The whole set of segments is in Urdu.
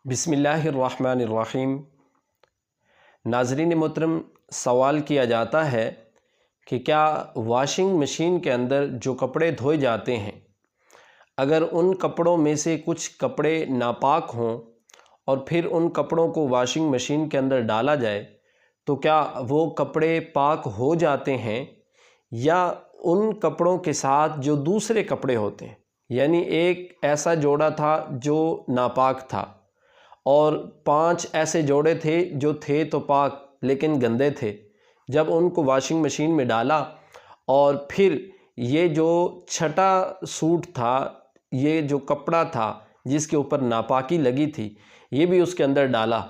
بسم اللہ الرحمن الرحیم۔ ناظرین محترم، سوال کیا جاتا ہے کہ کیا واشنگ مشین کے اندر جو کپڑے دھوئے جاتے ہیں، اگر ان کپڑوں میں سے کچھ کپڑے ناپاک ہوں اور پھر ان کپڑوں کو واشنگ مشین کے اندر ڈالا جائے تو کیا وہ کپڑے پاک ہو جاتے ہیں، یا ان کپڑوں کے ساتھ جو دوسرے کپڑے ہوتے ہیں، یعنی ایک ایسا جوڑا تھا جو ناپاک تھا اور 5 ایسے جوڑے تھے جو تھے تو پاک لیکن گندے تھے، جب ان کو واشنگ مشین میں ڈالا اور پھر یہ جو چھٹا سوٹ تھا، یہ جو کپڑا تھا جس کے اوپر ناپاکی لگی تھی، یہ بھی اس کے اندر ڈالا،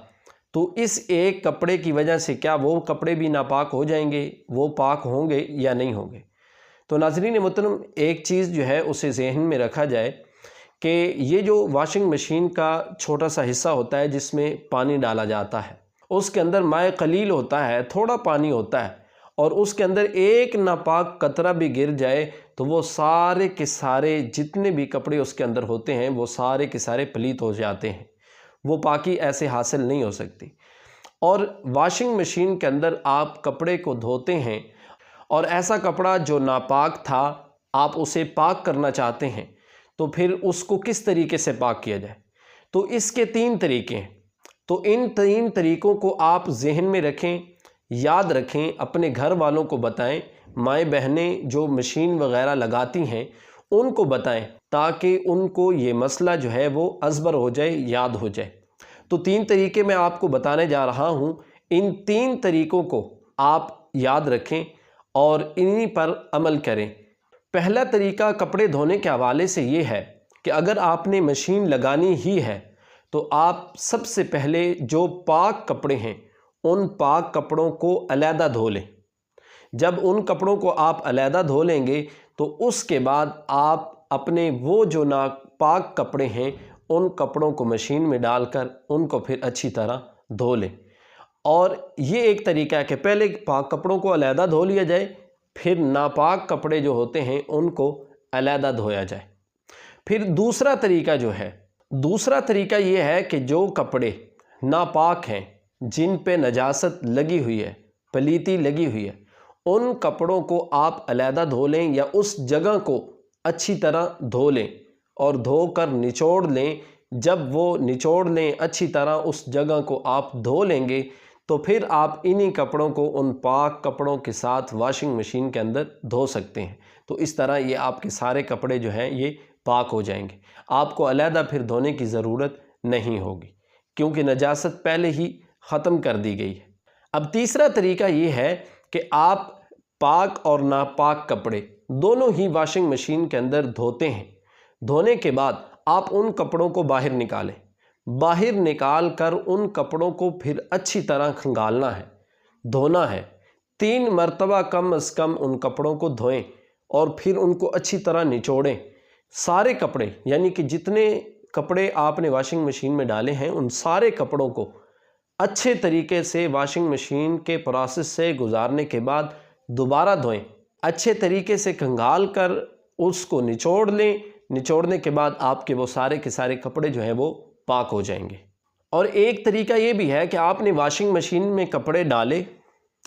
تو اس ایک کپڑے کی وجہ سے کیا وہ کپڑے بھی ناپاک ہو جائیں گے، وہ پاک ہوں گے یا نہیں ہوں گے؟ تو ناظرین محترم، ایک چیز جو ہے اسے ذہن میں رکھا جائے کہ یہ جو واشنگ مشین کا چھوٹا سا حصہ ہوتا ہے جس میں پانی ڈالا جاتا ہے، اس کے اندر مائع قلیل ہوتا ہے، تھوڑا پانی ہوتا ہے، اور اس کے اندر ایک ناپاک قطرہ بھی گر جائے تو وہ سارے کے سارے جتنے بھی کپڑے اس کے اندر ہوتے ہیں وہ سارے کے سارے پلیت ہو جاتے ہیں، وہ پاکی ایسے حاصل نہیں ہو سکتی۔ اور واشنگ مشین کے اندر آپ کپڑے کو دھوتے ہیں اور ایسا کپڑا جو ناپاک تھا آپ اسے پاک کرنا چاہتے ہیں، تو پھر اس کو کس طریقے سے پاک کیا جائے؟ تو اس کے 3 طریقے ہیں، تو ان 3 طریقوں کو آپ ذہن میں رکھیں، یاد رکھیں، اپنے گھر والوں کو بتائیں، مائیں بہنیں جو مشین وغیرہ لگاتی ہیں ان کو بتائیں تاکہ ان کو یہ مسئلہ جو ہے وہ ازبر ہو جائے، یاد ہو جائے۔ تو 3 طریقے میں آپ کو بتانے جا رہا ہوں، ان 3 طریقوں کو آپ یاد رکھیں اور انہی پر عمل کریں۔ پہلا طریقہ کپڑے دھونے کے حوالے سے یہ ہے کہ اگر آپ نے مشین لگانی ہی ہے تو آپ سب سے پہلے جو پاک کپڑے ہیں ان پاک کپڑوں کو علیحدہ دھو لیں۔ جب ان کپڑوں کو آپ علیحدہ دھو لیں گے تو اس کے بعد آپ اپنے وہ جو ناپاک کپڑے ہیں ان کپڑوں کو مشین میں ڈال کر ان کو پھر اچھی طرح دھو لیں۔ اور یہ ایک طریقہ ہے کہ پہلے پاک کپڑوں کو علیحدہ دھو لیا جائے، پھر ناپاک کپڑے جو ہوتے ہیں ان کو علیحدہ دھویا جائے۔ پھر دوسرا طریقہ یہ ہے کہ جو کپڑے ناپاک ہیں، جن پہ نجاست لگی ہوئی ہے، پلیتی لگی ہوئی ہے، ان کپڑوں کو آپ علیحدہ دھو لیں یا اس جگہ کو اچھی طرح دھو لیں اور دھو کر نچوڑ لیں۔ جب وہ نچوڑ لیں اچھی طرح، اس جگہ کو آپ دھو لیں گے تو پھر آپ انہی کپڑوں کو ان پاک کپڑوں کے ساتھ واشنگ مشین کے اندر دھو سکتے ہیں۔ تو اس طرح یہ آپ کے سارے کپڑے جو ہیں یہ پاک ہو جائیں گے، آپ کو علیحدہ پھر دھونے کی ضرورت نہیں ہوگی کیونکہ نجاست پہلے ہی ختم کر دی گئی ہے۔ اب تیسرا طریقہ یہ ہے کہ آپ پاک اور ناپاک کپڑے دونوں ہی واشنگ مشین کے اندر دھوتے ہیں۔ دھونے کے بعد آپ ان کپڑوں کو باہر نکالیں، باہر نکال کر ان کپڑوں کو پھر اچھی طرح کھنگالنا ہے، دھونا ہے۔ 3 مرتبہ کم از کم ان کپڑوں کو دھوئیں اور پھر ان کو اچھی طرح نچوڑیں۔ سارے کپڑے، یعنی کہ جتنے کپڑے آپ نے واشنگ مشین میں ڈالے ہیں ان سارے کپڑوں کو اچھے طریقے سے واشنگ مشین کے پروسیس سے گزارنے کے بعد دوبارہ دھوئیں، اچھے طریقے سے کھنگال کر اس کو نچوڑ لیں۔ نچوڑنے کے بعد آپ کے وہ سارے کے سارے کپڑے جو ہیں وہ پاک ہو جائیں گے۔ اور ایک طریقہ یہ بھی ہے کہ آپ نے واشنگ مشین میں کپڑے ڈالے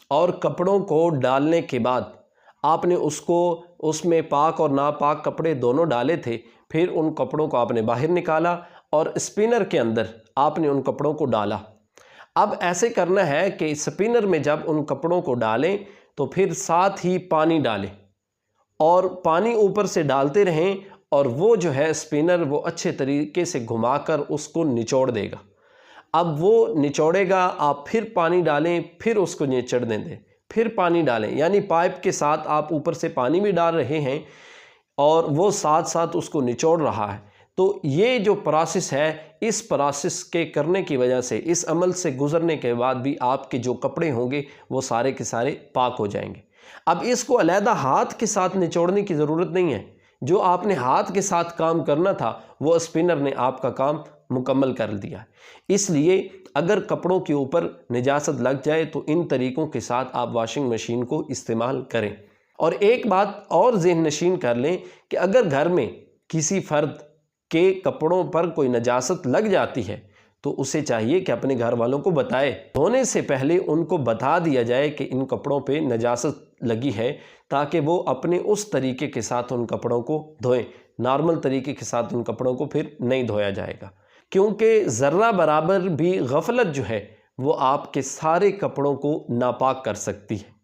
اور کپڑوں کو ڈالنے کے بعد آپ نے اس میں پاک اور ناپاک کپڑے دونوں ڈالے تھے، پھر ان کپڑوں کو آپ نے باہر نکالا اور اسپنر کے اندر آپ نے ان کپڑوں کو ڈالا۔ اب ایسے کرنا ہے کہ اسپنر میں جب ان کپڑوں کو ڈالیں تو پھر ساتھ ہی پانی ڈالیں اور پانی اوپر سے ڈالتے رہیں، اور وہ جو ہے اسپنر وہ اچھے طریقے سے گھما کر اس کو نچوڑ دے گا۔ اب وہ نچوڑے گا، آپ پھر پانی ڈالیں، پھر اس کو نچوڑنے دیں، پھر پانی ڈالیں، یعنی پائپ کے ساتھ آپ اوپر سے پانی بھی ڈال رہے ہیں اور وہ ساتھ ساتھ اس کو نچوڑ رہا ہے۔ تو یہ جو پروسیس ہے، اس پروسیس کے کرنے کی وجہ سے، اس عمل سے گزرنے کے بعد بھی آپ کے جو کپڑے ہوں گے وہ سارے کے سارے پاک ہو جائیں گے۔ اب اس کو علیحدہ ہاتھ کے ساتھ نچوڑنے کی ضرورت نہیں ہے، جو آپ نے ہاتھ کے ساتھ کام کرنا تھا وہ اسپنر نے آپ کا کام مکمل کر دیا۔ اس لیے اگر کپڑوں کے اوپر نجاست لگ جائے تو ان طریقوں کے ساتھ آپ واشنگ مشین کو استعمال کریں۔ اور ایک بات اور ذہن نشین کر لیں کہ اگر گھر میں کسی فرد کے کپڑوں پر کوئی نجاست لگ جاتی ہے تو اسے چاہیے کہ اپنے گھر والوں کو بتائے، دھونے سے پہلے ان کو بتا دیا جائے کہ ان کپڑوں پہ نجاست لگی ہے، تاکہ وہ اپنے اس طریقے کے ساتھ ان کپڑوں کو دھوئیں۔ نارمل طریقے کے ساتھ ان کپڑوں کو پھر نہیں دھویا جائے گا، کیونکہ ذرہ برابر بھی غفلت جو ہے وہ آپ کے سارے کپڑوں کو ناپاک کر سکتی ہے۔